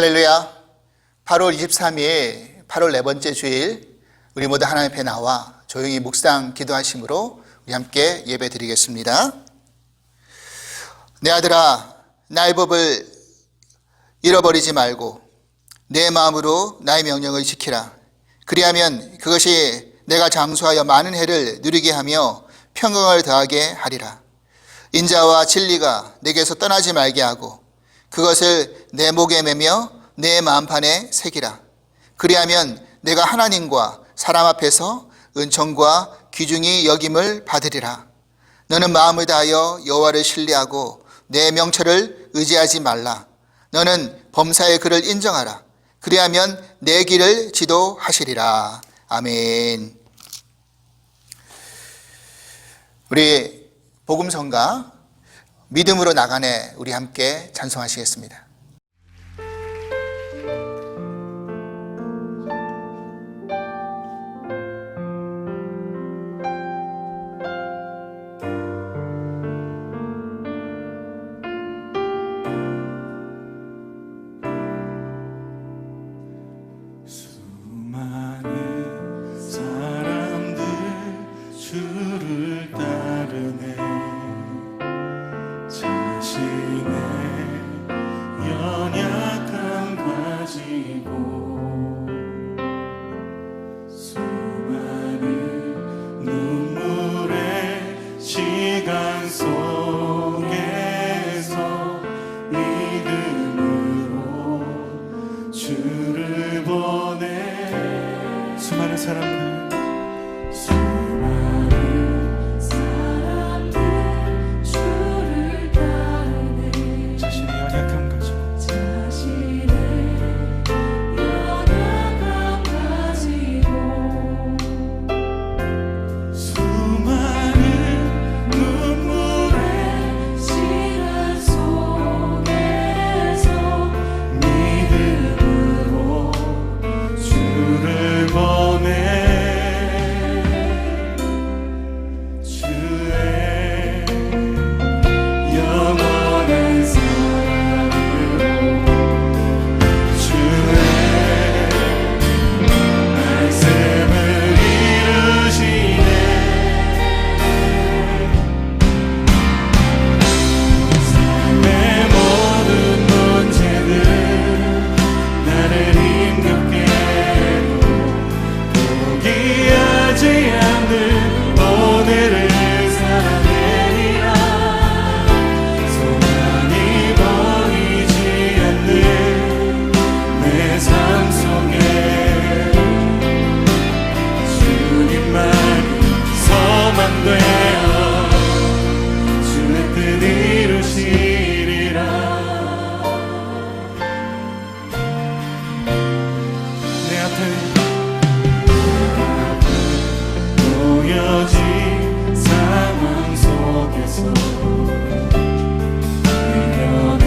할렐루야. 8월 23일 8월 네 번째 주일 우리 모두 하나님 앞에 나와 조용히 묵상 기도하심으로 우리 함께 예배 드리겠습니다. 내 아들아, 나의 법을 잃어버리지 말고 내 마음으로 나의 명령을 지키라. 그리하면 그것이 내가 장수하여 많은 해를 누리게 하며 평강을 더하게 하리라. 인자와 진리가 내게서 떠나지 말게 하고 그것을 내 목에 매며 내 마음판에 새기라. 그리하면 내가 하나님과 사람 앞에서 은총과 귀중히 여김을 받으리라. 너는 마음을 다하여 여호와를 신뢰하고 내 명철을 의지하지 말라. 너는 범사의 그를 인정하라. 그리하면 내 길을 지도하시리라. 아멘. 우리 복음성가 믿음으로 나가네 우리 함께 찬송하시겠습니다. 수많은 사람들 주를 따르네. 자신의 연약함 가지고 수많은 눈물의 시간 속에서 믿음으로 주를 보내. 주의 영원한 사랑으로 주의 말씀을 이루시네. 삶의 모든 문제들 나를 힘겹게 포기하지 않는 오늘을 살아내리라. 소망이 보이지 않는 내 삶 속에 주님만이 소망되어 주의 뜻 이루시리라. 내 앞에 놓여진 상황 속에서 미련의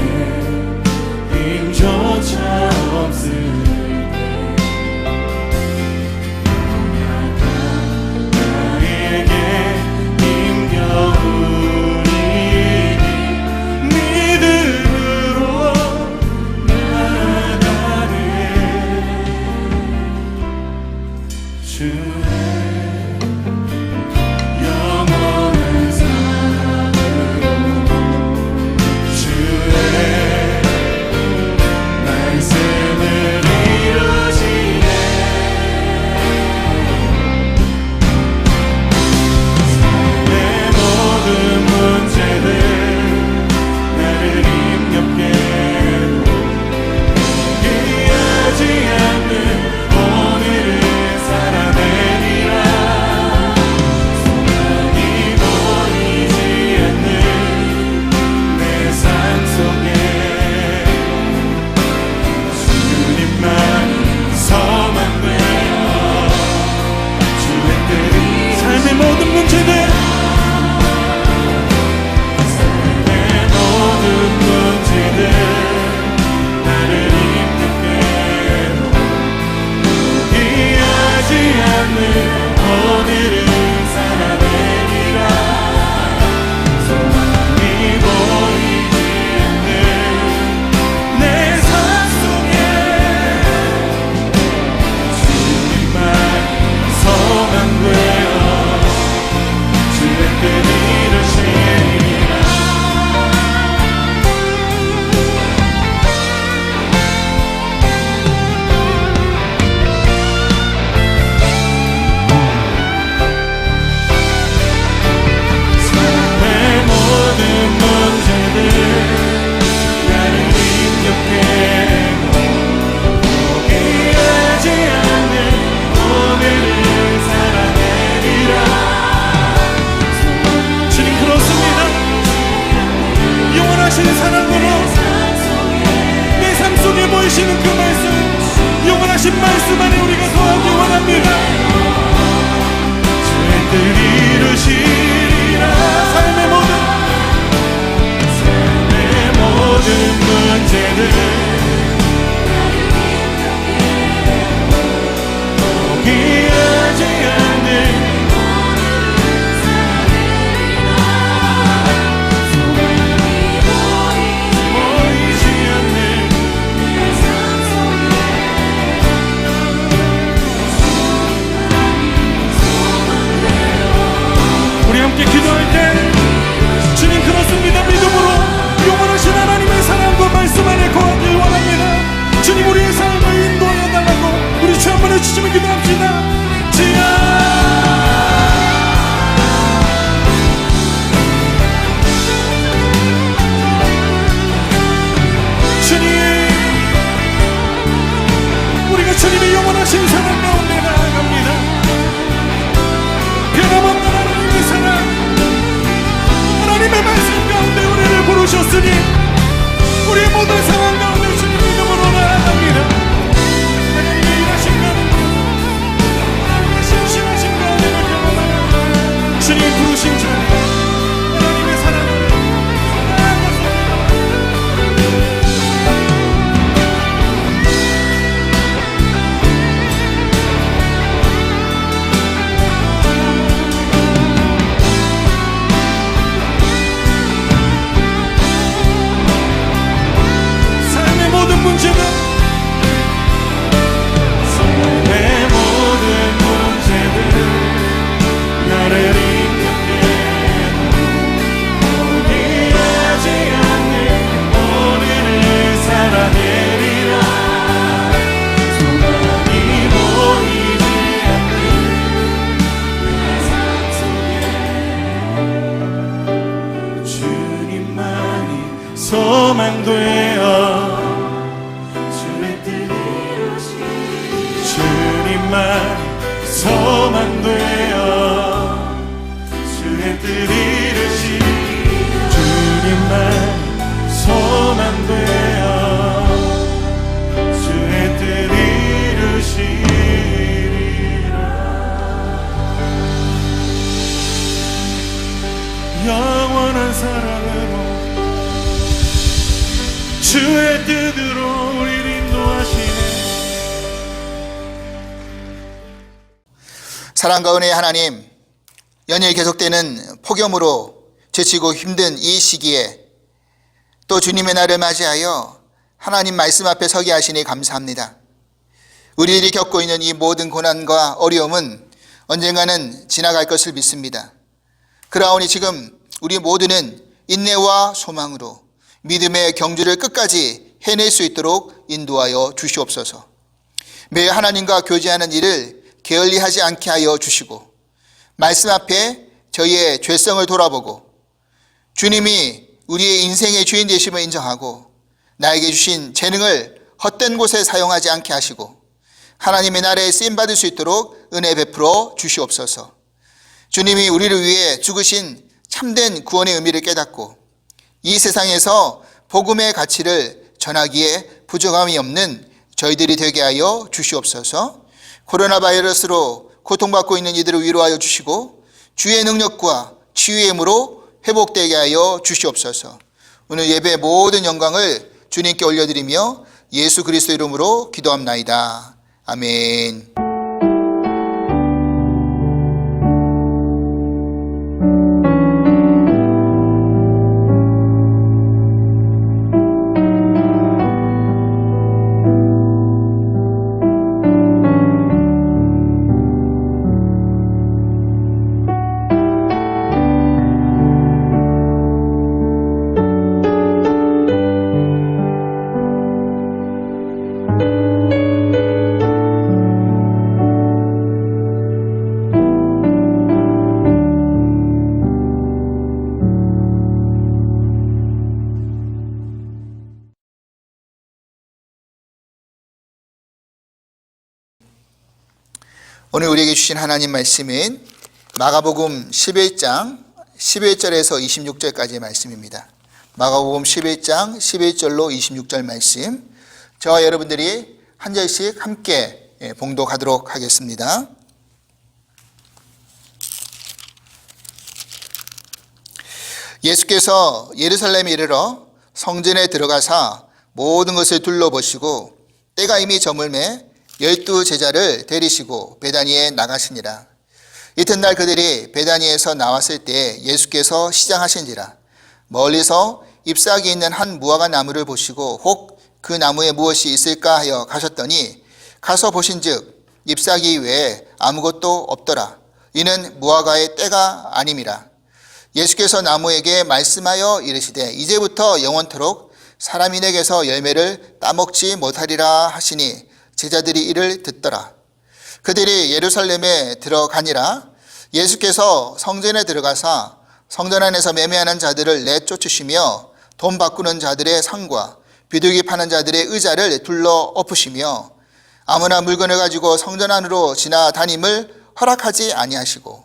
힘조차 없을 때 연약한 나에게 힘겨우니 믿음으로 나아가네. 주시면 기도합시다. 주여 주님의 영원하신 사랑 가운데 나아갑니다. 변함없는 하나님의 사랑, 하나님의 말씀 가운데 우리를 부르셨으니 우리의 모든 상황 가운데 주님 이름으로 나아갑니다. 하나님의 일하신 가운데, 하나님의 신실하신 가운데 경험하라. 주님 부르신 자리 하나님의 사랑을 나아가서 소망되어 주의 뜻 이루시리. 주님만 소망되어 주의 뜻 이루시리. 주님만 소망되어 주의 뜻 이루시리라. 영원한 사랑으로 주의 뜻으로 우리를 인도하시네. 사랑과 은혜의 하나님, 연일 계속되는 폭염으로 지치고 힘든 이 시기에 또 주님의 날을 맞이하여 하나님 말씀 앞에 서게 하시니 감사합니다. 우리들이 겪고 있는 이 모든 고난과 어려움은 언젠가는 지나갈 것을 믿습니다. 그러하오니 지금 우리 모두는 인내와 소망으로 믿음의 경주를 끝까지 해낼 수 있도록 인도하여 주시옵소서. 매일 하나님과 교제하는 일을 게을리하지 않게 하여 주시고 말씀 앞에 저희의 죄성을 돌아보고 주님이 우리의 인생의 주인 되심을 인정하고 나에게 주신 재능을 헛된 곳에 사용하지 않게 하시고 하나님의 나라에 쓰임받을 수 있도록 은혜 베풀어 주시옵소서. 주님이 우리를 위해 죽으신 참된 구원의 의미를 깨닫고 이 세상에서 복음의 가치를 전하기에 부족함이 없는 저희들이 되게 하여 주시옵소서. 코로나 바이러스로 고통받고 있는 이들을 위로하여 주시고 주의 능력과 치유의 힘으로 회복되게 하여 주시옵소서. 오늘 예배 모든 영광을 주님께 올려드리며 예수 그리스도 이름으로 기도합나이다. 아멘. 오늘 우리에게 주신 하나님 말씀은 마가복음 11장 11절에서 26절까지의 말씀입니다. 마가복음 11장 11절로 26절 말씀, 저와 여러분들이 한 절씩 함께 봉독하도록 하겠습니다. 예수께서 예루살렘에 이르러 성전에 들어가사 모든 것을 둘러보시고 때가 이미 저물매 12 제자를 데리시고 베다니에 나가시니라. 이튿날 그들이 베다니에서 나왔을 때 예수께서 시장하신지라. 멀리서 잎사귀 있는 한 무화과 나무를 보시고 혹 그 나무에 무엇이 있을까 하여 가셨더니 가서 보신즉 잎사귀 외에 아무것도 없더라. 이는 무화과의 때가 아님이라. 예수께서 나무에게 말씀하여 이르시되 이제부터 영원토록 사람이 내게서 열매를 따먹지 못하리라 하시니 제자들이 이를 듣더라. 그들이 예루살렘에 들어가니라. 예수께서 성전에 들어가사 성전 안에서 매매하는 자들을 내쫓으시며 돈 바꾸는 자들의 상과 비둘기 파는 자들의 의자를 둘러 엎으시며 아무나 물건을 가지고 성전 안으로 지나다님을 허락하지 아니하시고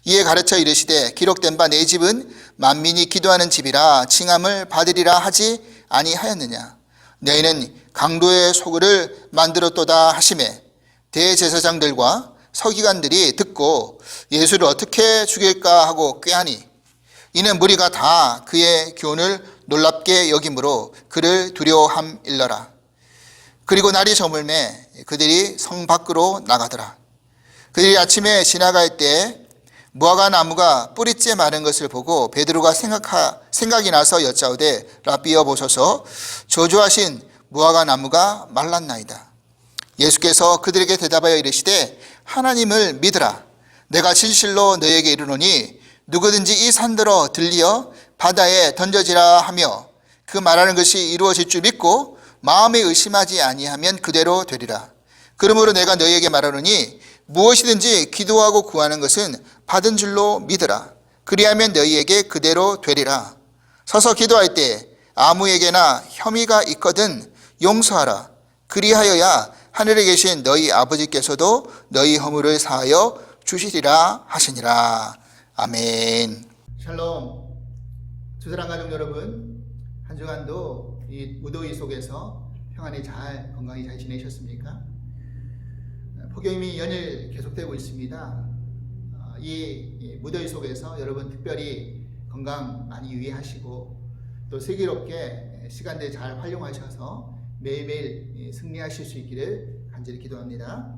이에 가르쳐 이르시되 기록된 바 내 집은 만민이 기도하는 집이라 칭함을 받으리라 하지 아니하였느냐. 너희는 강도의 소굴을 만들었도다 하시매 대제사장들과 서기관들이 듣고 예수를 어떻게 죽일까 하고 꾀하니 이는 무리가 다 그의 교훈을 놀랍게 여김으로 그를 두려워함일러라. 그리고 날이 저물매 그들이 성 밖으로 나가더라. 그들이 아침에 지나갈 때 무화과 나무가 뿌리째 마른 것을 보고 베드로가 생각이 나서 여짜오되 라비여 보소서 저주하신 무화과 나무가 말랐나이다. 예수께서 그들에게 대답하여 이르시되 하나님을 믿으라. 내가 진실로 너희에게 이르노니 누구든지 이 산들어 들리어 바다에 던져지라 하며 그 말하는 것이 이루어질 줄 믿고 마음에 의심하지 아니하면 그대로 되리라. 그러므로 내가 너희에게 말하노니 무엇이든지 기도하고 구하는 것은 받은 줄로 믿으라. 그리하면 너희에게 그대로 되리라. 서서 기도할 때 아무에게나 혐의가 있거든 용서하라. 그리하여야 하늘에 계신 너희 아버지께서도 너희 허물을 사하여 주시리라 하시니라. 아멘. 샬롬. 주사랑 가족 여러분, 한 주간도 이 무더위 속에서 평안히 건강히 잘 지내셨습니까? 폭염이 연일 계속되고 있습니다. 이 무더위 속에서 여러분 특별히 건강 많이 유의하시고 또 슬기롭게 시간들 잘 활용하셔서 매일매일 승리하실 수 있기를 간절히 기도합니다.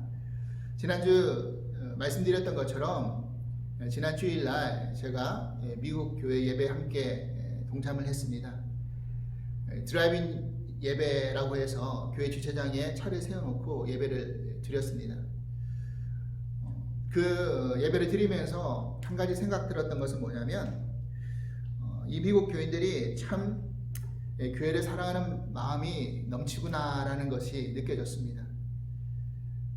지난주 말씀드렸던 것처럼 지난 주일날 제가 미국 교회 예배 함께 동참을 했습니다. 드라이브인 예배라고 해서 교회 주차장에 차를 세워놓고 예배를 드렸습니다. 그 예배를 드리면서 한 가지 생각 들었던 것은 뭐냐면 이 미국 교인들이 참 교회를 사랑하는 마음이 넘치구나라는 것이 느껴졌습니다.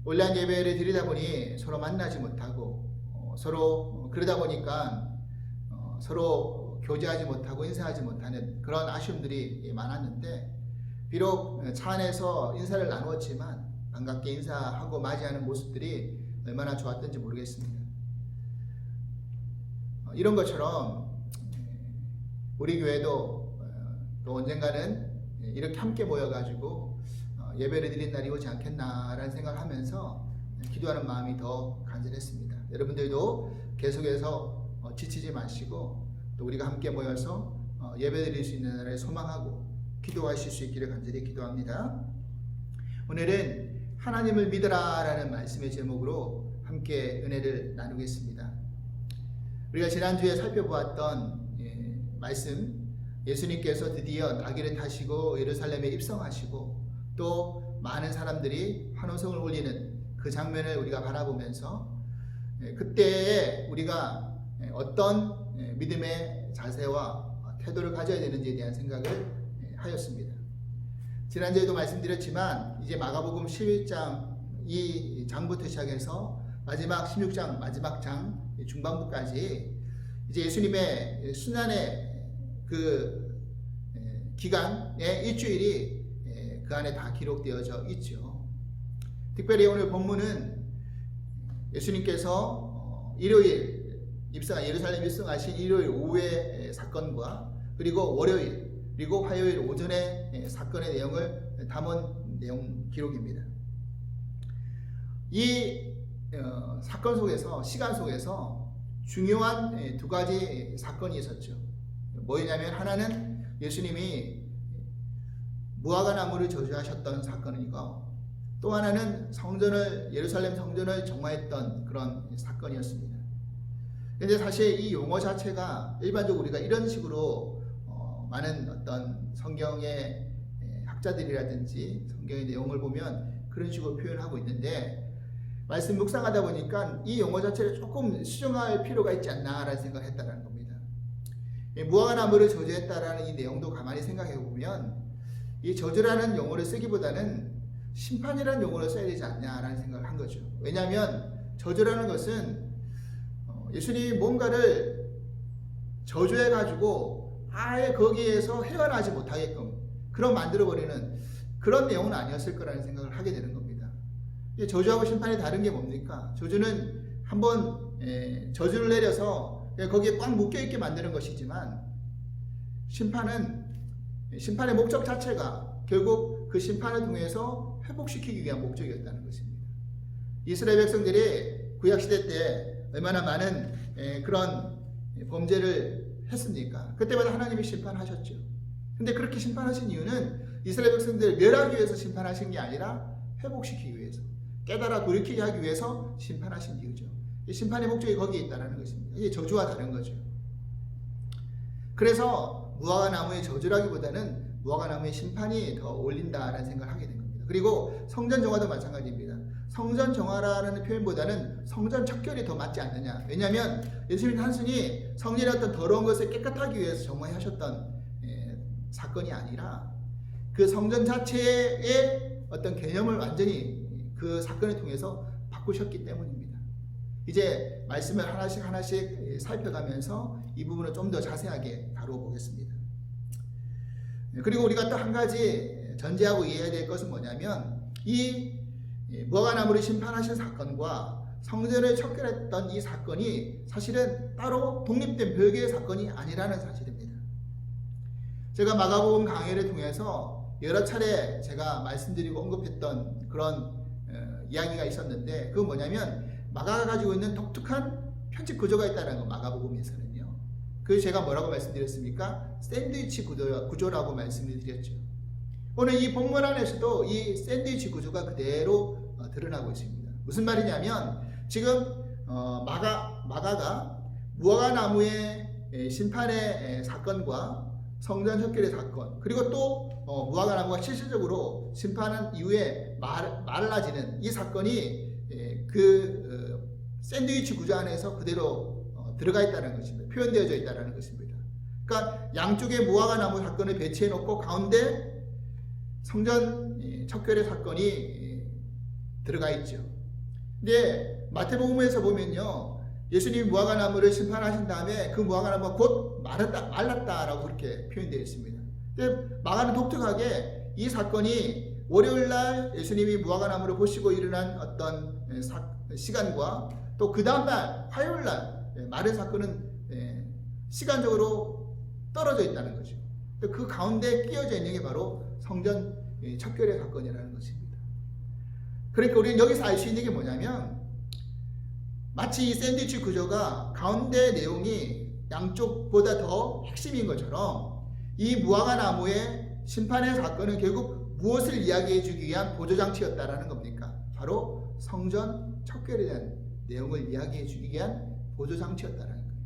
온라인 예배를 드리다 보니 서로 만나지 못하고 서로 그러다 보니까 서로 교제하지 못하고 인사하지 못하는 그런 아쉬움들이 많았는데 비록 차 안에서 인사를 나누었지만 반갑게 인사하고 맞이하는 모습들이 얼마나 좋았던지 모르겠습니다. 이런 것처럼 우리 교회도 또 언젠가는 이렇게 함께 모여가지고 예배를 드린 날이 오지 않겠나라는 생각을 하면서 기도하는 마음이 더 간절했습니다. 여러분들도 계속해서 지치지 마시고 또 우리가 함께 모여서 예배 드릴 수 있는 날을 소망하고 기도하실 수 있기를 간절히 기도합니다. 오늘은 하나님을 믿으라 라는 말씀의 제목으로 함께 은혜를 나누겠습니다. 우리가 지난주에 살펴보았던 말씀, 예수님께서 드디어 나귀를 타시고 예루살렘에 입성하시고 또 많은 사람들이 환호성을 올리는 그 장면을 우리가 바라보면서 그때에 우리가 어떤 믿음의 자세와 태도를 가져야 되는지에 대한 생각을 하였습니다. 지난주에도 말씀드렸지만 이제 마가복음 11장 이 장부터 시작해서 마지막 16장 마지막 장 중반부까지 이제 예수님의 순환의 그 기간의 일주일이 그 안에 다 기록되어져 있죠. 특별히 오늘 본문은 예수님께서 일요일 예루살렘 입성하신 일요일 오후의 사건과 그리고 월요일 그리고 화요일 오전의 사건의 내용을 담은 내용 기록입니다. 이 사건 속에서 시간 속에서 중요한 두 가지 사건이 있었죠. 뭐냐면 하나는 예수님이 무화과 나무를 저주하셨던 사건이고 또 하나는 예루살렘 성전을 정화했던 그런 사건이었습니다. 그런데 사실 이 용어 자체가 일반적으로 우리가 이런 식으로 많은 어떤 성경의 학자들이라든지 성경의 내용을 보면 그런 식으로 표현하고 있는데 말씀 묵상하다 보니까 이 용어 자체를 조금 수정할 필요가 있지 않나라는 생각을 했다는 겁니다. 무화과 나무를 저주했다라는 이 내용도 가만히 생각해 보면 이 저주라는 용어를 쓰기보다는 심판이라는 용어를 써야 되지 않냐라는 생각을 한 거죠. 왜냐하면 저주라는 것은 예수님이 뭔가를 저주해가지고 아예 거기에서 헤어나지 못하게끔 그런 만들어버리는 그런 내용은 아니었을 거라는 생각을 하게 되는 겁니다. 저주하고 심판이 다른 게 뭡니까? 저주는 한번 저주를 내려서 거기에 꽉 묶여있게 만드는 것이지만 심판의 목적 자체가 결국 그 심판을 통해서 회복시키기 위한 목적이었다는 것입니다. 이스라엘 백성들이 구약시대 때 얼마나 많은 그런 범죄를 했습니까? 그때마다 하나님이 심판하셨죠. 근데 그렇게 심판하신 이유는 이스라엘 백성들을 멸하기 위해서 심판하신 게 아니라 회복시키기 위해서, 깨달아 돌이키게 하기 위해서 심판하신 이유죠. 심판의 목적이 거기에 있다는 것입니다. 이게 저주와 다른 거죠. 그래서 무화과 나무의 저주라기보다는 무화과 나무의 심판이 더 어울린다라는 생각을 하게 된 겁니다. 그리고 성전 정화도 마찬가지입니다. 성전 정화라는 표현보다는 성전 척결이 더 맞지 않느냐. 왜냐하면 예수님이 단순히 성전의 어떤 더러운 것을 깨끗하기 위해서 정화하셨던 사건이 아니라 그 성전 자체의 어떤 개념을 완전히 그 사건을 통해서 바꾸셨기 때문입니다. 이제 말씀을 하나씩 살펴가면서 이 부분을 좀 더 자세하게 다루어 보겠습니다. 그리고 우리가 또 한 가지 전제하고 이해해야 될 것은 뭐냐면 이 무화과 나무를 심판하신 사건과 성전을 척결했던 이 사건이 사실은 따로 독립된 별개의 사건이 아니라는 사실입니다. 제가 마가복음 강해를 통해서 여러 차례 제가 말씀드리고 언급했던 그런 이야기가 있었는데 그건 뭐냐면 마가가 가지고 있는 독특한 편집 구조가 있다는 거, 마가복음에서는요. 그래서 제가 뭐라고 말씀드렸습니까? 샌드위치 구조라고 말씀을 드렸죠. 오늘 이 본문 안에서도 이 샌드위치 구조가 그대로 드러나고 있습니다. 무슨 말이냐면 지금 마가가 무화과 나무의 심판의 사건과 성전 척결의 사건, 그리고 또 무화과 나무가 실질적으로 심판한 이후에 말라지는 이 사건이 그 샌드위치 구조 안에서 그대로 들어가 있다는 것입니다. 표현되어져 있다는 것입니다. 그러니까 양쪽에 무화과 나무 사건을 배치해 놓고 가운데 성전 척결의 사건이 들어가 있죠. 근데 마태복음에서 보면요, 예수님이 무화과 나무를 심판하신 다음에 그 무화과 나무가 곧 말랐다라고 그렇게 표현되어 있습니다. 근데 마가는 독특하게 이 사건이 월요일날 예수님이 무화과 나무를 보시고 일어난 어떤 시간과 또 그 다음날 화요일날 마른 사건은 시간적으로 떨어져 있다는 거죠. 그 가운데 끼어져 있는 게 바로 성전 척결의 사건이라는 것입니다. 그러니까 우리는 여기서 알 수 있는 게 뭐냐면 마치 이 샌드위치 구조가 가운데 내용이 양쪽보다 더 핵심인 것처럼 이 무화과 나무의 심판의 사건은 결국 무엇을 이야기해 주기 위한 보조장치였다라는 겁니까? 바로 성전 척결에 대한 내용을 이야기해 주기 위한 보조장치였다라는 거예요.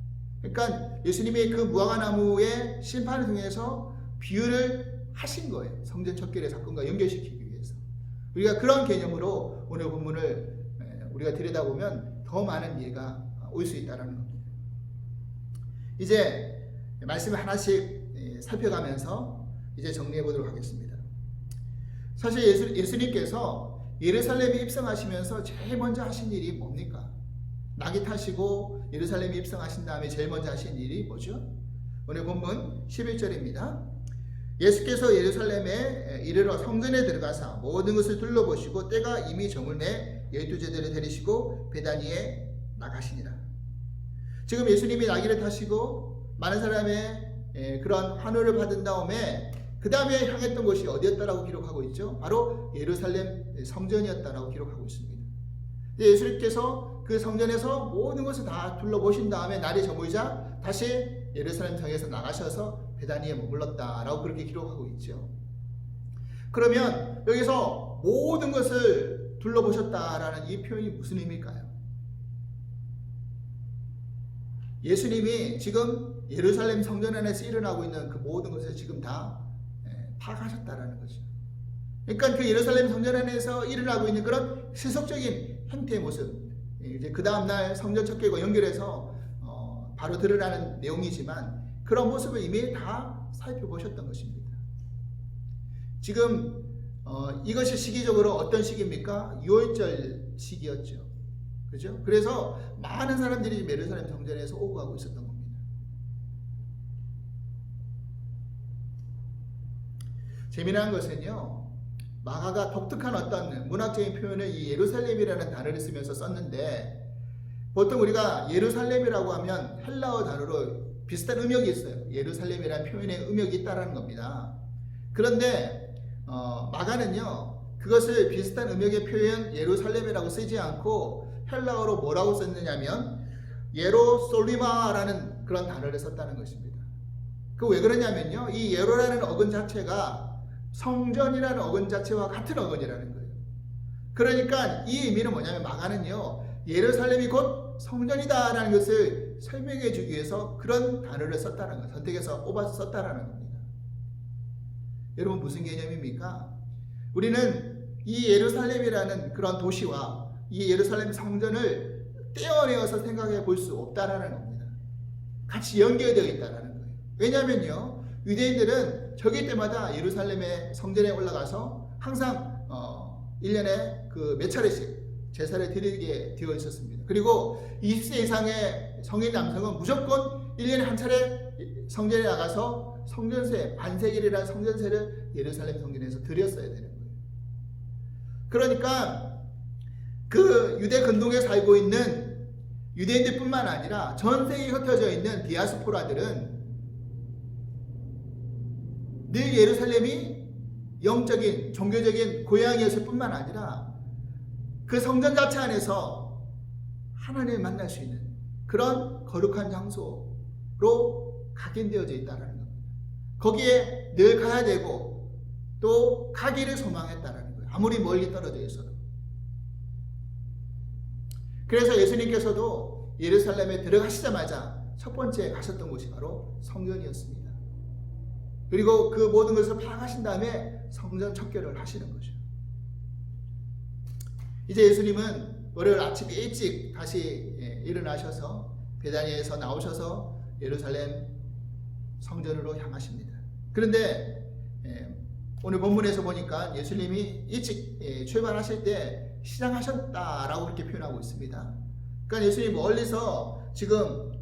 그러니까 예수님이 그 무화과 나무의 심판을 통해서 비유를 하신 거예요. 성전 척결의 사건과 연결시키기 위해서. 우리가 그런 개념으로 오늘 본문을 우리가 들여다보면 더 많은 이해가 올 수 있다는 겁니다. 이제 말씀을 하나씩 살펴가면서 이제 정리해 보도록 하겠습니다. 사실 예수님께서 예루살렘에 입성하시면서 제일 먼저 하신 일이 뭡니까? 낙이 타시고 예루살렘에 입성하신 다음에 제일 먼저 하신 일이 뭐죠? 오늘 본문 11절입니다. 예수께서 예루살렘에 이르러 성전에 들어가사 모든 것을 둘러보시고 때가 이미 저물매 12제자를 데리시고 베다니에 나가시니라. 지금 예수님이 나귀를 타시고 많은 사람의 그런 환호를 받은 다음에 그 다음에 향했던 곳이 어디였다라고 기록하고 있죠? 바로 예루살렘 성전이었다라고 기록하고 있습니다. 예수님께서 그 성전에서 모든 것을 다 둘러보신 다음에 날이 저물자 다시 예루살렘 성에서 나가셔서 베다니에 머물렀다라고 그렇게 기록하고 있죠. 그러면 여기서 모든 것을 둘러보셨다라는 이 표현이 무슨 의미일까요? 예수님이 지금 예루살렘 성전 안에서 일어나고 있는 그 모든 것을 지금 다 파악하셨다라는 거죠. 그러니까 그 예루살렘 성전 안에서 일어나고 있는 그런 세속적인 행태의 모습, 이제 그 다음날 성전 척결과 연결해서 바로 드러나는 내용이지만 그런 모습을 이미 다 살펴보셨던 것입니다. 지금 이것이 시기적으로 어떤 시기입니까? 유월절 시기였죠. 그죠? 그래서 많은 사람들이 예루살렘 성전에서 오고 가고 있었던 겁니다. 재미난 것은요, 마가가 독특한 어떤 문학적인 표현을 이 예루살렘이라는 단어를 쓰면서 썼는데, 보통 우리가 예루살렘이라고 하면 헬라어 단어로 비슷한 음역이 있어요. 예루살렘이라는 표현에 음역이 있다라는 겁니다. 그런데 마가는요, 그것을 비슷한 음역의 표현 예루살렘이라고 쓰지 않고 헬라어로 뭐라고 썼느냐면 예로솔리마라는 그런 단어를 썼다는 것입니다. 그 왜 그러냐면요, 이 예로라는 어근 자체가 성전이라는 어근 자체와 같은 어근이라는 거예요. 그러니까 이 의미는 뭐냐면 마가는요, 예루살렘이 곧 성전이다라는 것을 설명해 주기 위해서 그런 단어를 썼다는 거예요. 선택해서 뽑아서 썼다라는 겁니다. 여러분, 무슨 개념입니까? 우리는 이 예루살렘이라는 그런 도시와 이 예루살렘 성전을 떼어내어서 생각해 볼 수 없다라는 겁니다. 같이 연결되어 있다라는 거예요. 왜냐하면요, 유대인들은 절기 때마다 예루살렘의 성전에 올라가서 항상 1년에 그 몇 차례씩 제사를 드리게 되어 있었습니다. 그리고 20세 이상의 성인 남성은 무조건 1년에 한 차례 성전에 나가서 성전세, 반세길이라는 성전세를 예루살렘 성전에서 드렸어야 되는 거예요. 그러니까 그 유대 근동에 살고 있는 유대인들뿐만 아니라 전 세계에 흩어져 있는 디아스포라들은 늘 예루살렘이 영적인, 종교적인 고향이었을 뿐만 아니라 그 성전 자체 안에서 하나님을 만날 수 있는 그런 거룩한 장소로 각인되어져 있다는 겁니다. 거기에 늘 가야 되고 또 가기를 소망했다는 거예요. 아무리 멀리 떨어져 있어도. 그래서 예수님께서도 예루살렘에 들어가시자마자 첫 번째 가셨던 곳이 바로 성전이었습니다. 그리고 그 모든 것을 파악하신 다음에 성전 척결을 하시는 거죠. 이제 예수님은 월요일 아침 일찍 다시 일어나셔서 베다니에서 나오셔서 예루살렘 성전으로 향하십니다. 그런데 오늘 본문에서 보니까 예수님이 일찍 출발하실 때 시장하셨다라고 그렇게 표현하고 있습니다. 그러니까 예수님이 멀리서 지금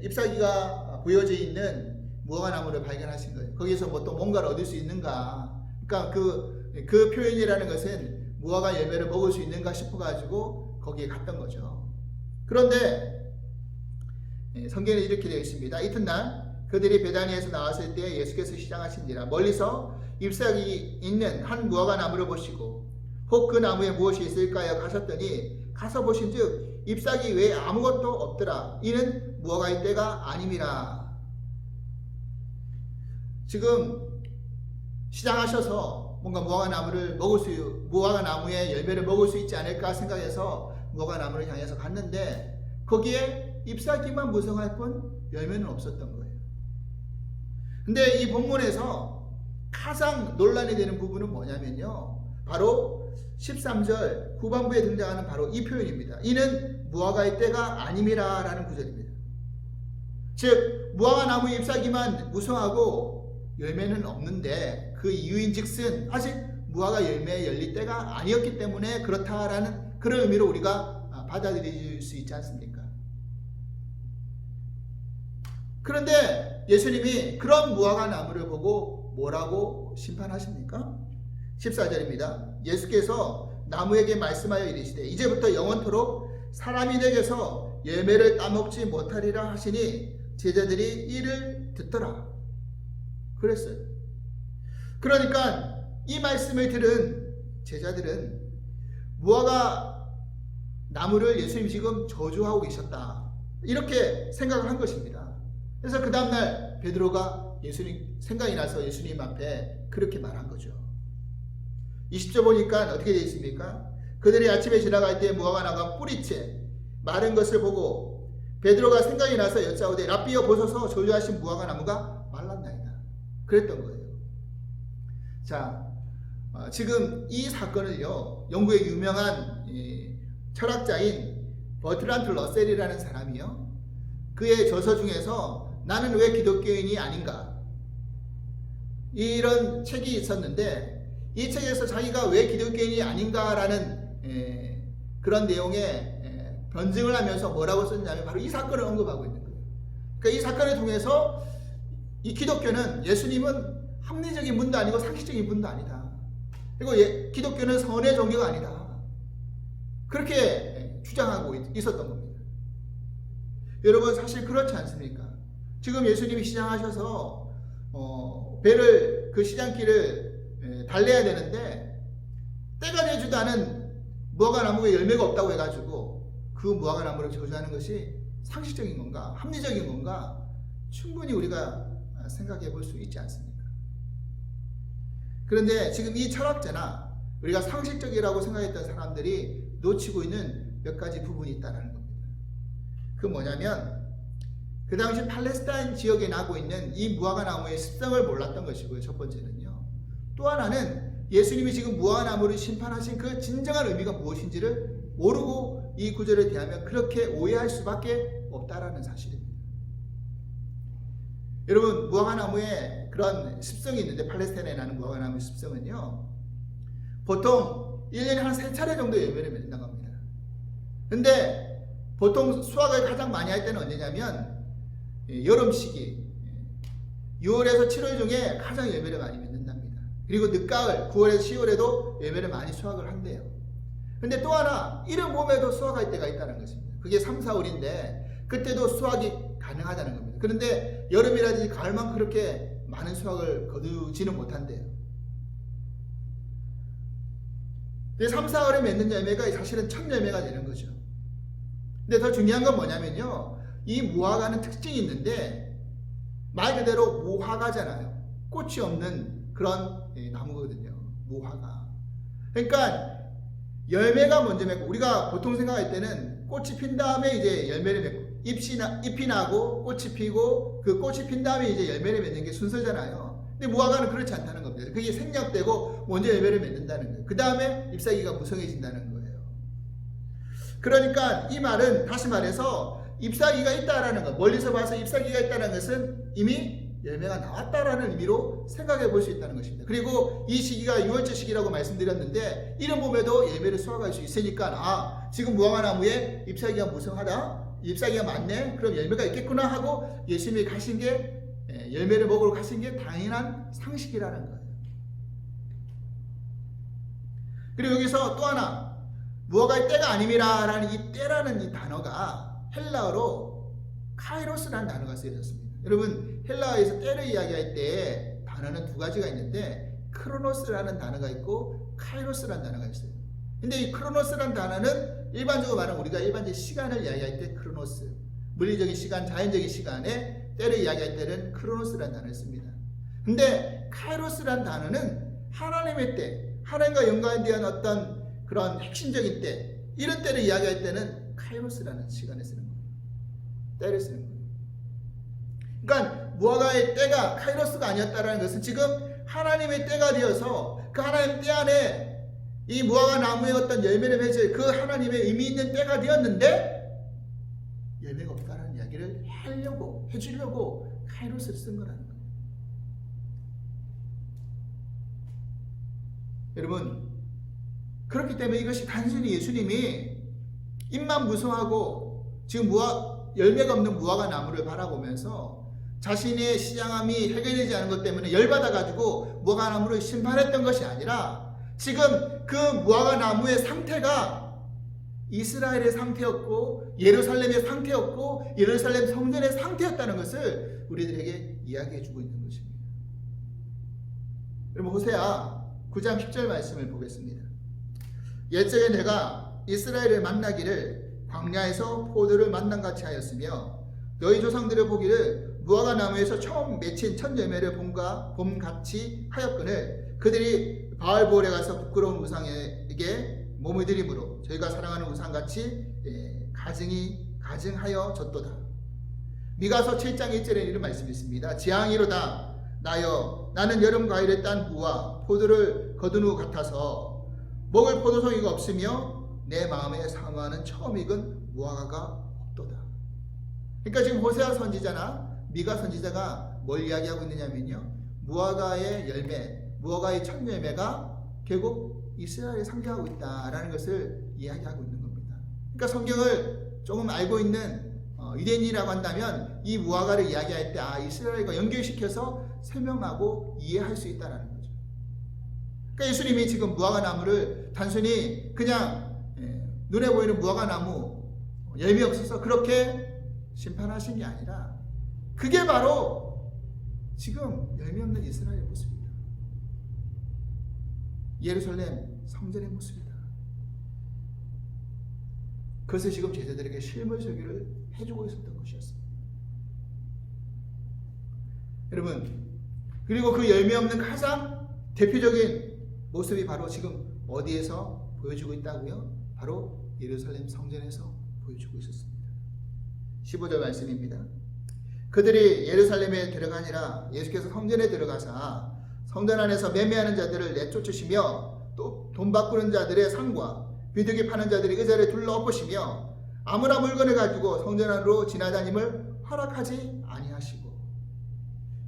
잎사귀가 보여져 있는 무화과나무를 발견하신 거예요. 거기서 뭐 또 뭔가를 얻을 수 있는가. 그러니까 그 표현이라는 것은 무화과 열매를 먹을 수 있는가 싶어가지고 거기에 갔던 거죠. 그런데 성경에 이렇게 되어 있습니다. 이튿날 그들이 베다니에서 나왔을 때 예수께서 시장하신지라 멀리서 잎사귀 있는 한 무화과 나무를 보시고 혹 그 나무에 무엇이 있을까요? 가셨더니 가서 보신즉 잎사귀 외에 아무것도 없더라. 이는 무화과의 때가 아님이라. 지금 시장하셔서 뭔가 무화과 나무의 열매를 먹을 수 있지 않을까 생각해서 무화과 나무를 향해서 갔는데 거기에 잎사귀만 무성할 뿐 열매는 없었던 거예요. 근데 이 본문에서 가장 논란이 되는 부분은 뭐냐면요, 바로 13절 후반부에 등장하는 바로 이 표현입니다. 이는 무화과의 때가 아님이라 라는 구절입니다. 즉 무화과 나무 잎사귀만 무성하고 열매는 없는데 그 이유인즉슨 아직 무화과 열매에 열릴 때가 아니었기 때문에 그렇다라는 그런 의미로 우리가 받아들일 수 있지 않습니까? 그런데 예수님이 그런 무화과 나무를 보고 뭐라고 심판하십니까? 14절입니다. 예수께서 나무에게 말씀하여 이르시되 이제부터 영원토록 사람이 댁에서 열매를 따먹지 못하리라 하시니 제자들이 이를 듣더라. 그랬어요. 그러니까 이 말씀을 들은 제자들은 무화과 나무를 예수님 지금 저주하고 계셨다, 이렇게 생각을 한 것입니다. 그래서 그 다음날 베드로가 예수님 생각이 나서 예수님 앞에 그렇게 말한 거죠. 20절 보니까 어떻게 되어 있습니까? 그들이 아침에 지나갈 때 무화과 나무가 뿌리채 마른 것을 보고 베드로가 생각이 나서 여짜오되 랍비여 보소서 저주하신 무화과 나무가 말랐나이다. 그랬던 거예요. 자, 지금 이 사건을요, 영국의 유명한 철학자인 버트란트 러셀이라는 사람이요, 그의 저서 중에서 나는 왜 기독교인이 아닌가, 이런 책이 있었는데 이 책에서 자기가 왜 기독교인이 아닌가라는 그런 내용의 변증을 하면서 뭐라고 썼냐면 바로 이 사건을 언급하고 있는 거예요. 그러니까 이 사건을 통해서 이 기독교는 예수님은 합리적인 분도 아니고 상식적인 분도 아니다. 그리고 기독교는 선의 종교가 아니다. 그렇게 주장하고 있었던 겁니다. 여러분 사실 그렇지 않습니까? 지금 예수님이 시장하셔서 배를 그 시장길을 달래야 되는데 때가 되지도 않은 무화과나무에 열매가 없다고 해가지고 그 무화과나무를 저주하는 것이 상식적인 건가 합리적인 건가 충분히 우리가 생각해 볼 수 있지 않습니까? 그런데 지금 이 철학자나 우리가 상식적이라고 생각했던 사람들이 놓치고 있는 몇 가지 부분이 있다는 겁니다. 그 뭐냐면 그 당시 팔레스타인 지역에 나고 있는 이 무화과나무의 습성을 몰랐던 것이고요. 첫 번째는요. 또 하나는 예수님이 지금 무화과나무를 심판하신 그 진정한 의미가 무엇인지를 모르고 이 구절에 대하면 그렇게 오해할 수밖에 없다라는 사실입니다. 여러분 무화과나무에 그런 습성이 있는데 팔레스타인에 나는 무화과나무의 습성은요. 보통 1년에 한 3차례 정도 열매를 맺는다고 합니다. 근데 보통 수확을 가장 많이 할 때는 언제냐면 여름 시기 6월에서 7월 중에 가장 열매를 많이 맺는답니다. 그리고 늦가을 9월에서 10월에도 열매를 많이 수확을 한대요. 근데 또 하나 이른 봄에도 수확할 때가 있다는 것입니다. 그게 3, 4월인데 그때도 수확이 가능하다는 겁니다. 그런데 여름이라든지 가을만 그렇게 많은 수확을 거두지는 못한대요. 3, 4월에 맺는 열매가 사실은 첫 열매가 되는 거죠. 근데 더 중요한 건 뭐냐면요. 이 무화과는 특징이 있는데 말 그대로 무화과잖아요. 꽃이 없는 그런 나무거든요. 무화과. 그러니까 열매가 먼저 맺고 우리가 보통 생각할 때는 꽃이 핀 다음에 이제 열매를 맺고 잎이 나고 꽃이 피고 그 꽃이 핀 다음에 이제 열매를 맺는 게 순서잖아요. 근데 무화과는 그렇지 않다는 겁니다. 그게 생략되고 먼저 열매를 맺는다는 거예요. 그 다음에 잎사귀가 무성해진다는 거예요. 그러니까 이 말은 다시 말해서 잎사귀가 있다라는 것, 멀리서 봐서 잎사귀가 있다는 것은 이미 열매가 나왔다라는 의미로 생각해 볼 수 있다는 것입니다. 그리고 이 시기가 6월째 시기라고 말씀드렸는데 이런 봄에도 열매를 수확할 수 있으니까 지금 무화과나무에 잎사귀가 무성하다, 잎사귀가 많네, 그럼 열매가 있겠구나 하고 예수님이 가신 게 열매를 먹으러 가신 게 당연한 상식이라는 거예요. 그리고 여기서 또 하나 무화과의 때가 아님이라라는 이 때라는 이 단어가 헬라어로 카이로스라는 단어가 쓰여졌습니다. 여러분 헬라어에서 때를 이야기할 때 단어는 두 가지가 있는데 크로노스라는 단어가 있고 카이로스라는 단어가 있어요. 근데 이 크로노스라는 단어는 일반적으로 말하면 우리가 일반적인 시간을 이야기할 때 크로노스, 물리적인 시간, 자연적인 시간에 때를 이야기할 때는 크로노스라는 단어를 씁니다. 근데 카이로스라는 단어는 하나님의 때, 하나님과 연관된 어떤 그런 핵심적인 때, 이런 때를 이야기할 때는 카이로스라는 시간에 쓰는 거예요. 때를 쓰는 거예요. 그러니까 무화과의 때가 카이로스가 아니었다는 것은 지금 하나님의 때가 되어서 그 하나님 때 안에 이 무화과 나무의 어떤 열매를 맺을 그 하나님의 의미 있는 때가 되었는데 열매가 없다는 이야기를 해주려고 카이로스를 쓴 거라는 거예요. 여러분 그렇기 때문에 이것이 단순히 예수님이 입만 무성하고 지금 열매가 없는 무화과 나무를 바라보면서 자신의 시장함이 해결되지 않은 것 때문에 열받아가지고 무화과 나무를 심판했던 것이 아니라 지금 그 무화과 나무의 상태가 이스라엘의 상태였고 예루살렘의 상태였고 예루살렘 성전의 상태였다는 것을 우리들에게 이야기해주고 있는 것입니다. 여러분 호세아 9장 10절 말씀을 보겠습니다. 옛적에 내가 이스라엘을 만나기를 광야에서 포도를 만난같이 하였으며 너희 조상들을 보기를 무화과 나무에서 처음 맺힌 첫 열매를 봄같이 하였거늘 그들이 바알볼에 가서 부끄러운 우상에게 몸을 들이므로 저희가 사랑하는 우상같이 가증하여졌도다. 미가서 7장 1절에 이런 말씀이 있습니다. 지향이로다 나여 나는 여름 과일에 딴 무와 포도를 거둔 후 같아서 먹을 포도송이가 없으며 내 마음에 사모하는 처음 익은 무화과가 없도다. 그러니까 지금 호세아 선지자나 미가 선지자가 뭘 이야기하고 있느냐면요. 무화과의 열매, 무화과의 첫 열매가 결국 이스라엘이 상징하고 있다라는 것을 이야기하고 있는 겁니다. 그러니까 성경을 조금 알고 있는 유대인이라고 한다면 이 무화과를 이야기할 때 이스라엘과 연결시켜서 설명하고 이해할 수 있다는 거죠. 그러니까 예수님이 지금 무화과 나무를 단순히 그냥 눈에 보이는 무화과 나무 열매 없어서 그렇게 심판하신 게 아니라 그게 바로 지금 열매 없는 이스라엘의 모습이다. 예루살렘 성전의 모습이다. 그것을 지금 제자들에게 실물 설교를 해주고 있었던 것이었습니다. 여러분, 그리고 그 열매 없는 가장 대표적인 모습이 바로 지금 어디에서 보여주고 있다고요? 바로 예루살렘 성전에서 보여주고 있었습니다. 15절 말씀입니다. 그들이 예루살렘에 들어가니라 예수께서 성전에 들어가사 성전 안에서 매매하는 자들을 내쫓으시며 또 돈 바꾸는 자들의 상과 비둘기 파는 자들의 의자를 둘러엎으시며 아무나 물건을 가지고 성전 안으로 지나다님을 허락하지 아니하시고.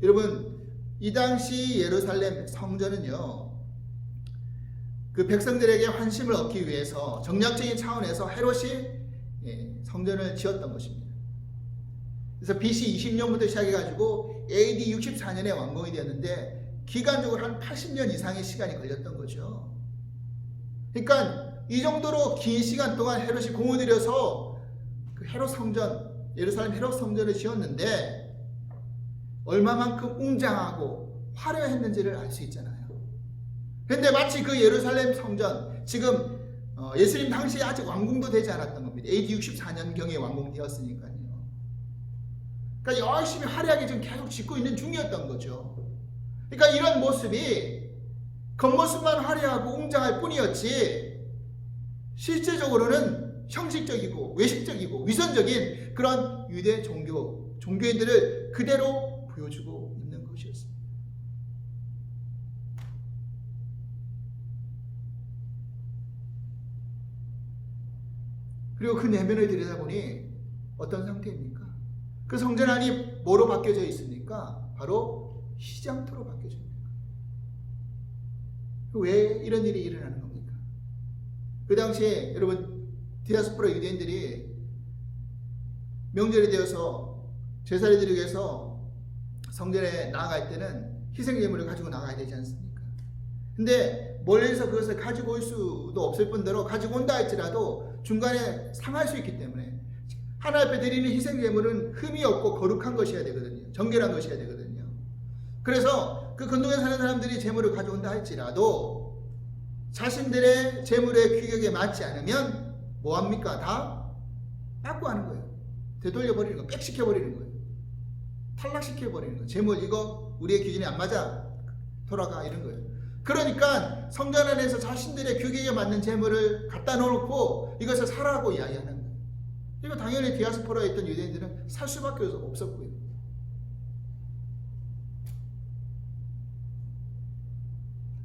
여러분, 이 당시 예루살렘 성전은요, 그 백성들에게 환심을 얻기 위해서 정략적인 차원에서 헤롯이 성전을 지었던 것입니다. 그래서 BC 20년부터 시작해가지고 AD 64년에 완공이 되었는데 기간적으로 한 80년 이상의 시간이 걸렸던 거죠. 그러니까 이 정도로 긴 시간 동안 헤롯이 공을 들여서 그 헤롯 성전, 예루살렘 헤롯 성전을 지었는데 얼마만큼 웅장하고 화려했는지를 알 수 있잖아요. 그런데 마치 그 예루살렘 성전, 지금 예수님 당시에 아직 완공도 되지 않았던 겁니다. AD 64년경에 완공되었으니까요. 그러니까 열심히 화려하게 지금 계속 짓고 있는 중이었던 거죠. 그러니까 이런 모습이 겉모습만 화려하고 웅장할 뿐이었지 실제적으로는 형식적이고 외식적이고 위선적인 그런 유대 종교인들을 그대로 보여주고 있는 것이었습니다. 그리고 그 내면을 들여다보니 어떤 상태입니까? 그 성전 안이 뭐로 바뀌어져 있습니까? 바로 시장터로 바뀌어져 있습니다. 왜 이런 일이 일어나는 겁니까? 그 당시에 여러분 디아스포라 유대인들이 명절이 되어서 제사를 드리기 위해서 성전에 나아갈 때는 희생제물을 가지고 나가야 되지 않습니까? 근데 멀리서 그것을 가지고 올 수도 없을 뿐더러 가지고 온다 할지라도 중간에 상할 수 있기 때문에 하나님 앞에 드리는 희생제물은 흠이 없고 거룩한 것이어야 되거든요. 정결한 것이어야 되거든요. 그래서 그 근동에 사는 사람들이 제물을 가져온다 할지라도 자신들의 제물의 규격에 맞지 않으면 뭐합니까? 다 빠꾸 하는 거예요. 되돌려버리는 거예요. 빽시켜버리는 거예요. 탈락시켜버리는 거예요. 제물 이거 우리의 기준에 안 맞아. 돌아가 이런 거예요. 그러니까 성전 안에서 자신들의 규격에 맞는 제물을 갖다 놓고 이것을 사라고 이야기하는 거예요. 이거 당연히 디아스포라에 있던 유대인들은 살 수밖에 없었고요.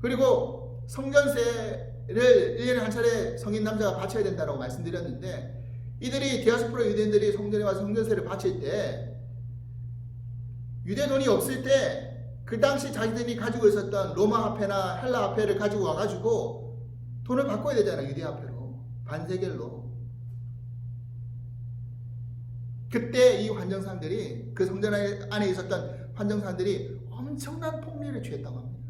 그리고 성전세를 1년에 한 차례 성인 남자가 바쳐야 된다고 말씀드렸는데 이들이 디아스포라 유대인들이 성전에 와서 성전세를 바칠 때 유대 돈이 없을 때 그 당시 자기들이 가지고 있었던 로마 화폐나 헬라 화폐를 가지고 와가지고 돈을 바꿔야 되잖아요. 유대 화폐로 반세겔로. 그때 이 환정사들이 그 성전 안에 있었던 환정사들이 엄청난 폭리를 취했다고 합니다.